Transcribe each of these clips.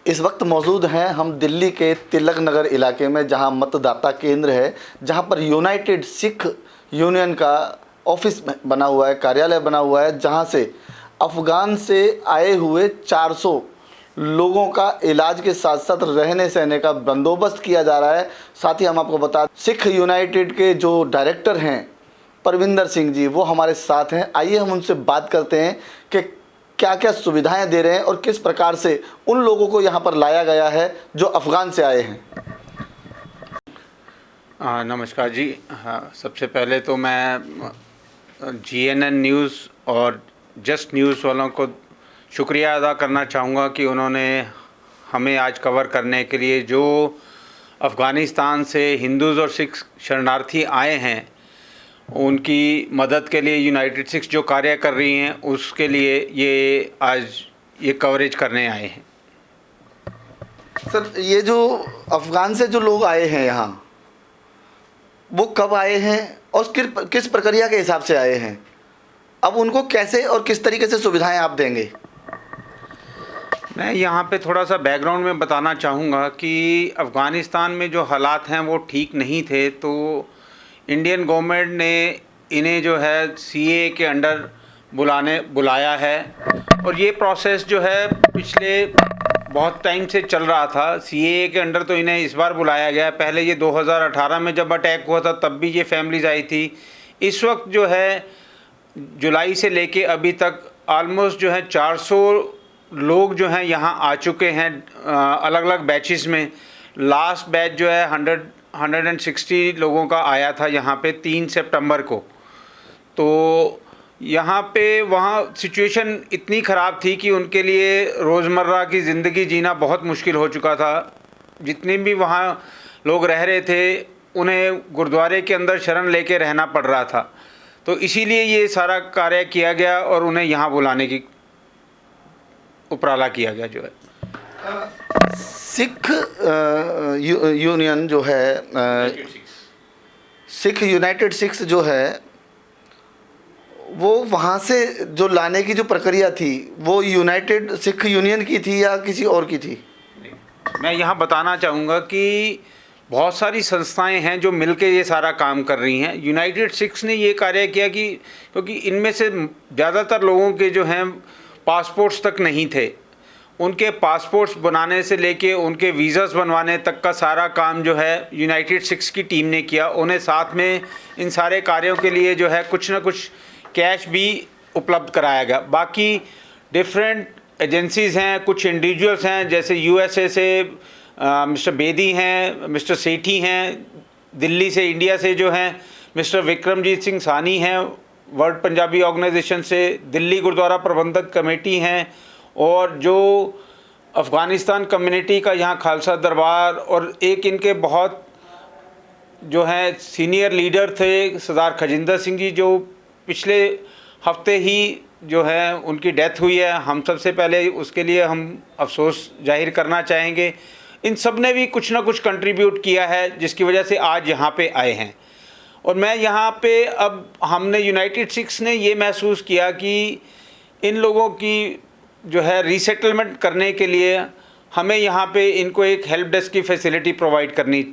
इस वक्त मौजूद हैं हम दिल्ली के तिलक नगर इलाके में, जहां मतदाता केंद्र है, जहां पर यूनाइटेड सिख यूनियन का ऑफिस बना हुआ है, कार्यालय बना हुआ है, जहां से अफ़गान से आए हुए 400 लोगों का इलाज के साथ साथ रहने सहने का बंदोबस्त किया जा रहा है। साथ ही हम आपको बता, सिख यूनाइटेड के जो डायरेक्टर हैं परविंदर सिंह जी, वो हमारे साथ हैं। आइए हम उनसे बात करते हैं कि क्या क्या सुविधाएं दे रहे हैं और किस प्रकार से उन लोगों को यहाँ पर लाया गया है जो अफ़गान से आए हैं। नमस्कार जी। हाँ, सबसे पहले तो मैं GNN न्यूज़ और जस्ट न्यूज़ वालों को शुक्रिया अदा करना चाहूँगा कि उन्होंने हमें आज कवर करने के लिए, जो अफ़गानिस्तान से हिंदूज़ और सिख शरणार्थी आए हैं उनकी मदद के लिए यूनाइटेड सिक्स जो कार्य कर रही हैं उसके लिए ये आज ये कवरेज करने आए हैं। सर, ये जो अफ़गान से जो लोग आए हैं यहाँ, वो कब आए हैं और किस प्रक्रिया के हिसाब से आए हैं? अब उनको कैसे और किस तरीके से सुविधाएं आप देंगे? मैं यहाँ पे थोड़ा सा बैकग्राउंड में बताना चाहूँगा कि अफ़गानिस्तान में जो हालात हैं वो ठीक नहीं थे, तो इंडियन गवर्नमेंट ने इन्हें जो है CAA के अंडर बुलाया है। और ये प्रोसेस जो है पिछले बहुत टाइम से चल रहा था। CAA के अंडर तो इन्हें इस बार बुलाया गया। पहले ये 2018 में जब अटैक हुआ था तब भी ये फैमिलीज़ आई थी। इस वक्त जो है जुलाई से लेके अभी तक ऑलमोस्ट जो है 400 लोग जो हैं यहाँ आ चुके हैं अलग अलग बैचेस में। लास्ट बैच जो है 160 लोगों का आया था यहाँ पे 3 सितंबर को। तो यहाँ पे वहाँ सिचुएशन इतनी ख़राब थी कि उनके लिए रोज़मर्रा की ज़िंदगी जीना बहुत मुश्किल हो चुका था। जितने भी वहाँ लोग रह रहे थे उन्हें गुरुद्वारे के अंदर शरण लेके रहना पड़ रहा था। तो इसीलिए ये सारा कार्य किया गया और उन्हें यहाँ बुलाने की उपराला किया गया जो है। सिख यूनियन जो है, सिख यूनाइटेड सिक्स जो है, वो वहाँ से जो लाने की जो प्रक्रिया थी वो यूनाइटेड सिख यूनियन की थी या किसी और की थी? मैं यहाँ बताना चाहूँगा कि बहुत सारी संस्थाएं हैं जो मिलके ये सारा काम कर रही हैं। यूनाइटेड सिक्स ने ये कार्य किया कि क्योंकि इनमें से ज़्यादातर लोगों के जो हैं पासपोर्ट्स तक नहीं थे, उनके पासपोर्ट्स बनाने से लेके उनके वीज़ास बनवाने तक का सारा काम जो है यूनाइटेड सिक्स की टीम ने किया। उन्हें साथ में इन सारे कार्यों के लिए जो है कुछ ना कुछ कैश भी उपलब्ध कराया गया। बाकी डिफरेंट एजेंसीज़ हैं, कुछ इंडिविजुअल्स हैं, जैसे USA से मिस्टर बेदी हैं, मिस्टर सेठी हैं, दिल्ली से इंडिया से जो हैं मिस्टर विक्रमजीत सिंह सानी हैं, वर्ल्ड पंजाबी ऑर्गेनाइजेशन से, दिल्ली गुरुद्वारा प्रबंधक कमेटी हैं, और जो अफ़गानिस्तान कम्युनिटी का यहाँ खालसा दरबार, और एक इनके बहुत जो हैं सीनियर लीडर थे सरदार खजिंदर सिंह जी, जो पिछले हफ्ते ही जो है उनकी डेथ हुई है। हम सबसे पहले उसके लिए हम अफसोस जाहिर करना चाहेंगे। इन सब ने भी कुछ ना कुछ कंट्रीब्यूट किया है जिसकी वजह से आज यहाँ पे आए हैं। और मैं यहाँ पे अब हमने यूनाइटेड सिक्स ने ये महसूस किया कि इन लोगों की जो है रीसेटलमेंट करने के लिए हमें यहाँ पे इनको एक हेल्प डेस्क की फैसिलिटी प्रोवाइड करनी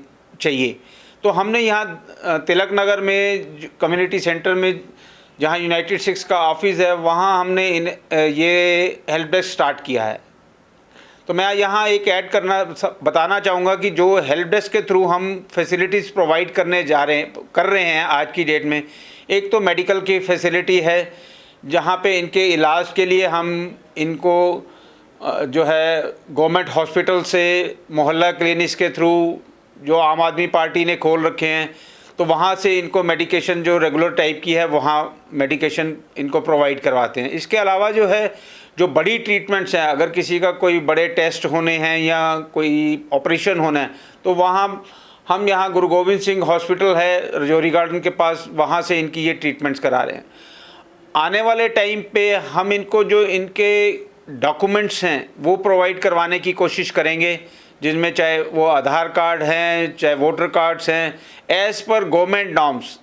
चाहिए। तो हमने यहाँ तिलक नगर में कम्युनिटी सेंटर में जहाँ यूनाइटेड सिक्स का ऑफिस है वहाँ हमने ये हेल्प डेस्क स्टार्ट किया है। तो मैं यहाँ एक ऐड बताना चाहूँगा कि जो हेल्प डेस्क के थ्रू हम फैसिलिटीज़ प्रोवाइड कर रहे हैं आज की डेट में, एक तो मेडिकल की फैसिलिटी है जहाँ पे इनके इलाज के लिए हम इनको जो है गवर्नमेंट हॉस्पिटल से मोहल्ला क्लिनिक्स के थ्रू जो आम आदमी पार्टी ने खोल रखे हैं, तो वहाँ से इनको मेडिकेशन जो रेगुलर टाइप की है वहाँ मेडिकेशन इनको प्रोवाइड करवाते हैं। इसके अलावा जो है जो बड़ी ट्रीटमेंट्स हैं, अगर किसी का कोई बड़े टेस्ट होने हैं या कोई ऑपरेशन होना है तो वहाँ हम यहाँ गुरु गोविंद सिंह हॉस्पिटल है रजौरी गार्डन के पास, वहाँ से इनकी ये ट्रीटमेंट्स करा रहे हैं। आने वाले टाइम पे हम इनको जो इनके डॉक्यूमेंट्स हैं वो प्रोवाइड करवाने की कोशिश करेंगे, जिनमें चाहे वो आधार कार्ड हैं, चाहे वोटर कार्ड्स हैं, एज़ पर गवर्नमेंट नॉर्म्स,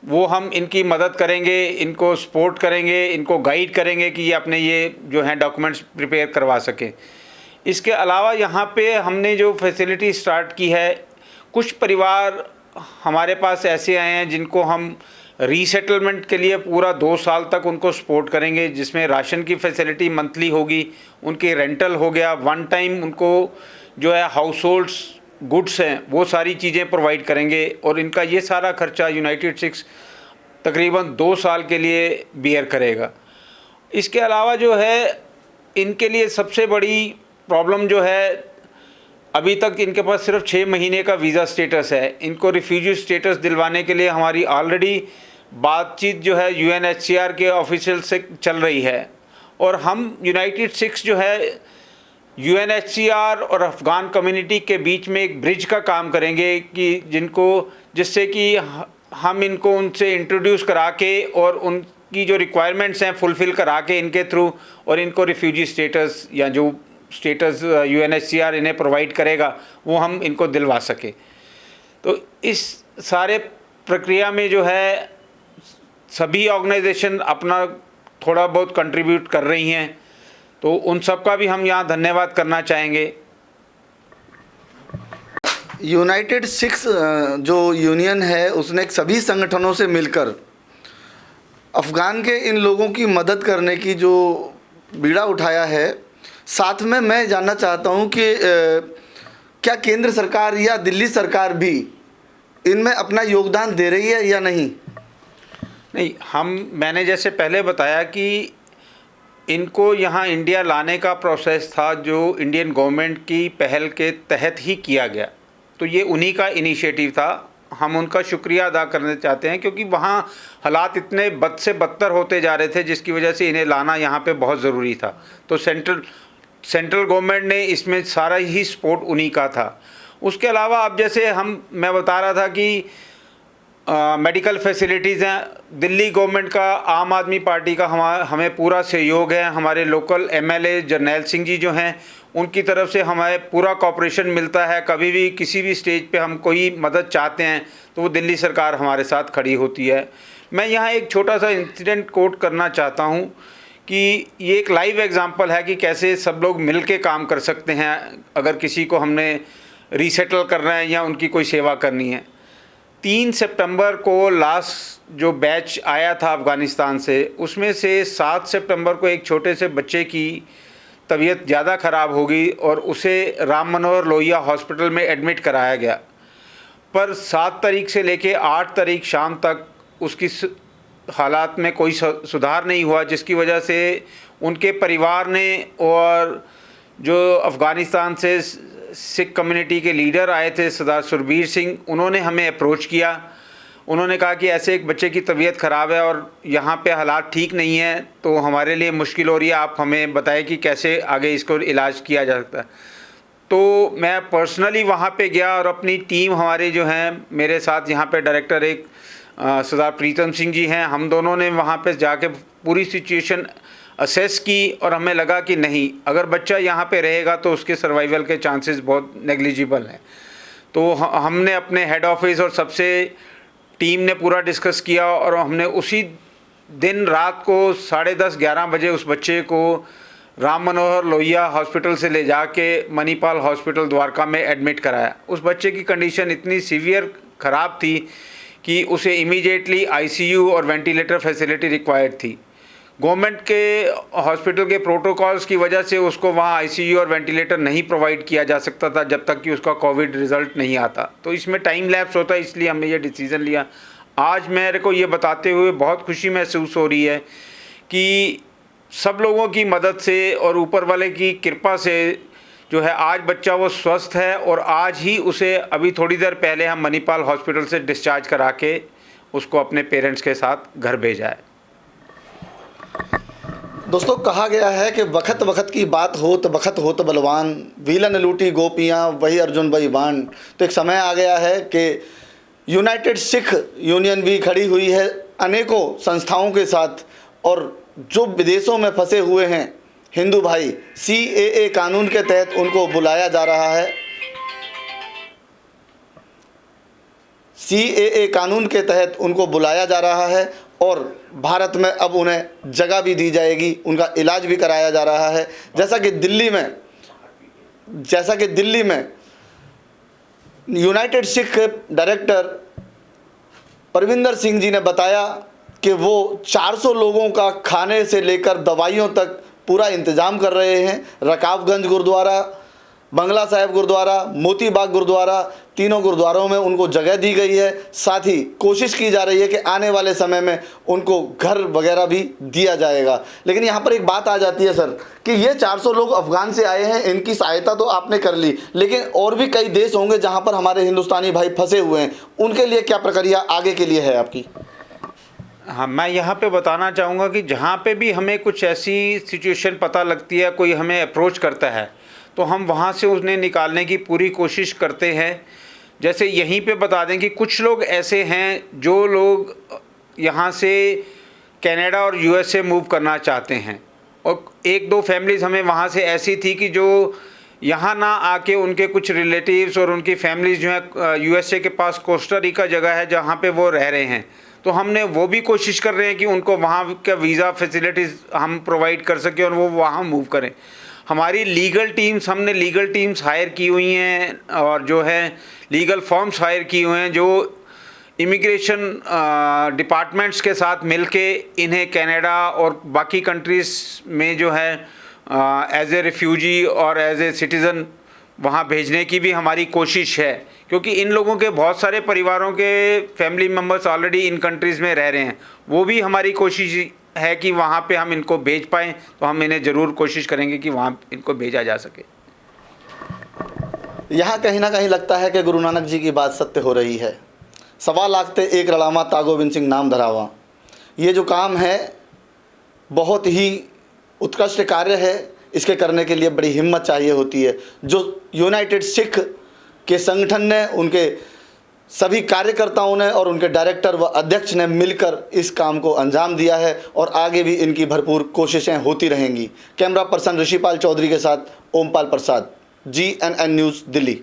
वो हम इनकी मदद करेंगे, इनको सपोर्ट करेंगे, इनको गाइड करेंगे कि ये अपने ये जो हैं डॉक्यूमेंट्स प्रिपेयर करवा सकें। इसके अलावा यहाँ पे हमने जो फैसिलिटी स्टार्ट की है, कुछ परिवार हमारे पास ऐसे आए हैं जिनको हम रीसेटलमेंट के लिए पूरा 2 साल तक उनको सपोर्ट करेंगे, जिसमें राशन की फैसिलिटी मंथली होगी, उनके रेंटल हो गया, वन टाइम उनको जो है हाउस होल्ड्स गुड्स हैं वो सारी चीज़ें प्रोवाइड करेंगे और इनका ये सारा खर्चा यूनाइटेड सिक्स तकरीबन 2 साल के लिए बियर करेगा। इसके अलावा जो है इनके लिए सबसे बड़ी प्रॉब्लम जो है, अभी तक इनके पास सिर्फ 6 महीने का वीज़ा स्टेटस है। इनको रिफ्यूजी स्टेटस दिलवाने के लिए हमारी ऑलरेडी बातचीत जो है यूएनएचसीआर के ऑफिशियल से चल रही है और हम यूनाइटेड सिक्स जो है यूएनएचसीआर और अफ़गान कम्युनिटी के बीच में एक ब्रिज का काम करेंगे कि जिससे कि हम इनको उनसे इंट्रोड्यूस करा के और उनकी जो रिक्वायरमेंट्स हैं फुलफ़िल करा के इनके थ्रू और इनको रिफ्यूजी स्टेटस या जो स्टेटस यूएनएचसीआर इन्हें प्रोवाइड करेगा वो हम इनको दिलवा सके। तो इस सारे प्रक्रिया में जो है सभी ऑर्गेनाइजेशन अपना थोड़ा बहुत कंट्रीब्यूट कर रही हैं, तो उन सब का भी हम यहाँ धन्यवाद करना चाहेंगे। यूनाइटेड सिक्स जो यूनियन है उसने सभी संगठनों से मिलकर अफ़गान के इन लोगों की मदद करने की जो बीड़ा उठाया है। साथ में मैं जानना चाहता हूं कि क्या केंद्र सरकार या दिल्ली सरकार भी इनमें अपना योगदान दे रही है या नहीं? मैंने जैसे पहले बताया कि इनको यहाँ इंडिया लाने का प्रोसेस था जो इंडियन गवर्नमेंट की पहल के तहत ही किया गया, तो ये उन्हीं का इनिशिएटिव था। हम उनका शुक्रिया अदा करना चाहते हैं क्योंकि वहाँ हालात इतने बद से बदतर होते जा रहे थे जिसकी वजह से इन्हें लाना यहाँ पे बहुत ज़रूरी था। तो सेंट्रल गवर्नमेंट ने इसमें सारा ही सपोर्ट उन्हीं का था। उसके अलावा अब जैसे मैं बता रहा था कि मेडिकल फैसिलिटीज़ हैं, दिल्ली गवर्नमेंट का, आम आदमी पार्टी का हमें पूरा सहयोग है। हमारे लोकल एमएलए जरनैल सिंह जी जो हैं उनकी तरफ से हमें पूरा कॉपरेशन मिलता है। कभी भी किसी भी स्टेज पे हम कोई मदद चाहते हैं तो वो दिल्ली सरकार हमारे साथ खड़ी होती है। मैं यहाँ एक छोटा सा इंसिडेंट कोट करना चाहता हूँ कि ये एक लाइव एग्जांपल है कि कैसे सब लोग मिल के काम कर सकते हैं अगर किसी को हमने रीसेटल करना है या उनकी कोई सेवा करनी है। 3 सितंबर को लास्ट जो बैच आया था अफ़गानिस्तान से, उसमें से 7 सितंबर को एक छोटे से बच्चे की तबीयत ज़्यादा ख़राब हो गई और उसे राम मनोहर लोहिया हॉस्पिटल में एडमिट कराया गया। पर 7 तारीख से लेके 8 तारीख शाम तक उसकी हालात में कोई सुधार नहीं हुआ, जिसकी वजह से उनके परिवार ने और जो अफ़गानिस्तान से सिख कम्युनिटी के लीडर आए थे सरदार सुरबीर सिंह, उन्होंने हमें अप्रोच किया। उन्होंने कहा कि ऐसे एक बच्चे की तबीयत ख़राब है और यहाँ पे हालात ठीक नहीं है, तो हमारे लिए मुश्किल हो रही है, आप हमें बताएं कि कैसे आगे इसको इलाज किया जा सकता है। तो मैं पर्सनली वहाँ पे गया और अपनी टीम, हमारे जो हैं मेरे साथ यहाँ पे डायरेक्टर एक सरदार प्रीतम सिंह जी हैं, हम दोनों ने वहाँ पे जाके पूरी सिचुएशन असेस की और हमें लगा कि नहीं, अगर बच्चा यहाँ पे रहेगा तो उसके सर्वाइवल के चांसेस बहुत नेग्लिजिबल हैं। तो हमने अपने हेड ऑफिस और सबसे टीम ने पूरा डिस्कस किया और हमने उसी दिन रात को 10:30-11 बजे उस बच्चे को राम मनोहर लोहिया हॉस्पिटल से ले जाके मणिपाल हॉस्पिटल द्वारका में एडमिट कराया। उस बच्चे की कंडीशन इतनी सीवियर ख़राब थी कि उसे इमीडिएटली आईसीयू और वेंटिलेटर फैसिलिटी रिक्वायर्ड थी। गवर्नमेंट के हॉस्पिटल के प्रोटोकॉल्स की वजह से उसको वहाँ आईसीयू और वेंटिलेटर नहीं प्रोवाइड किया जा सकता था जब तक कि उसका कोविड रिज़ल्ट नहीं आता। तो इसमें टाइम लैप्स होता है, इसलिए हमने ये डिसीज़न लिया। आज मेरे को ये बताते हुए बहुत खुशी महसूस हो रही है कि सब लोगों की मदद से और ऊपर वाले की कृपा से जो है आज बच्चा वो स्वस्थ है और आज ही उसे अभी थोड़ी देर पहले हम मणिपाल हॉस्पिटल से डिस्चार्ज करा के उसको अपने पेरेंट्स के साथ घर भेजा है। दोस्तों, कहा गया है कि वक्त वक्त की बात हो तो बलवान, वीलन लूटी गोपियाँ वही अर्जुन वही बाण। तो एक समय आ गया है कि यूनाइटेड सिख यूनियन भी खड़ी हुई है अनेकों संस्थाओं के साथ, और जो विदेशों में फंसे हुए हैं हिंदू भाई, CAA कानून के तहत उनको बुलाया जा रहा है। CAA कानून के तहत उनको बुलाया जा रहा है और भारत में अब उन्हें जगह भी दी जाएगी, उनका इलाज भी कराया जा रहा है। जैसा कि दिल्ली में जैसा कि दिल्ली में यूनाइटेड सिख डायरेक्टर परविंदर सिंह जी ने बताया कि वो 400 लोगों का खाने से लेकर दवाइयों तक पूरा इंतज़ाम कर रहे हैं। रकाबगंज गुरुद्वारा, बंगला साहिब गुरुद्वारा, मोती बाग गुरुद्वारा, तीनों गुरुद्वारों में उनको जगह दी गई है। साथ ही कोशिश की जा रही है कि आने वाले समय में उनको घर वगैरह भी दिया जाएगा। लेकिन यहाँ पर एक बात आ जाती है सर कि ये 400 लोग अफ़गान से आए हैं, इनकी सहायता तो आपने कर ली, लेकिन और भी कई देश होंगे जहाँ पर हमारे हिंदुस्तानी भाई फंसे हुए हैं, उनके लिए क्या प्रक्रिया आगे के लिए है आपकी? हाँ, मैं यहाँ पे बताना चाहूँगा कि जहाँ पे भी हमें कुछ ऐसी सिचुएशन पता लगती है, कोई हमें अप्रोच करता है, तो हम वहाँ से उन्हें निकालने की पूरी कोशिश करते हैं। जैसे यहीं पे बता दें कि कुछ लोग ऐसे हैं जो लोग यहाँ से कनाडा और यूएसए मूव करना चाहते हैं, और एक दो फैमिलीज़ हमें वहाँ से ऐसी थी कि जो यहाँ ना आके उनके कुछ रिलेटिव्स और उनकी फैमिलीज़ जो है यूएसए के पास कोस्टा रिका जगह है जहाँ पे वो रह रहे हैं, तो हमने वो भी कोशिश कर रहे हैं कि उनको वहाँ का वीज़ा फैसिलिटीज़ हम प्रोवाइड कर सकें और वो वहाँ मूव करें। हमारी हमने लीगल टीम्स हायर की हुई हैं और जो है लीगल फॉर्म्स हायर किए हुए हैं जो इमिग्रेशन डिपार्टमेंट्स के साथ मिलके इन्हें कनाडा और बाकी कंट्रीज़ में जो है एज ए रिफ्यूजी और एज ए सिटीज़न वहाँ भेजने की भी हमारी कोशिश है, क्योंकि इन लोगों के बहुत सारे परिवारों के family members already in countries में रह रहे हैं। वो भी हमारी कोशिश है कि वहाँ पे हम इनको भेज पाएँ, तो हम इन्हें ज़रूर कोशिश करेंगे कि वहाँ इनको भेजा जा सके। यहाँ कहीं ना कहीं लगता है कि गुरु नानक जी की बात सत्य हो रही है। 1.25 लाख ते एक रड़ामा तागोबिंद सिंह नाम धरावा। ये जो काम है बहुत ही उत्कृष्ट कार्य है, इसके करने के लिए बड़ी हिम्मत चाहिए होती है। जो यूनाइटेड सिख के संगठन ने, उनके सभी कार्यकर्ताओं ने और उनके डायरेक्टर व अध्यक्ष ने मिलकर इस काम को अंजाम दिया है और आगे भी इनकी भरपूर कोशिशें होती रहेंगी। कैमरा पर्सन ऋषिपाल चौधरी के साथ ओमपाल प्रसाद, GNN न्यूज़, दिल्ली।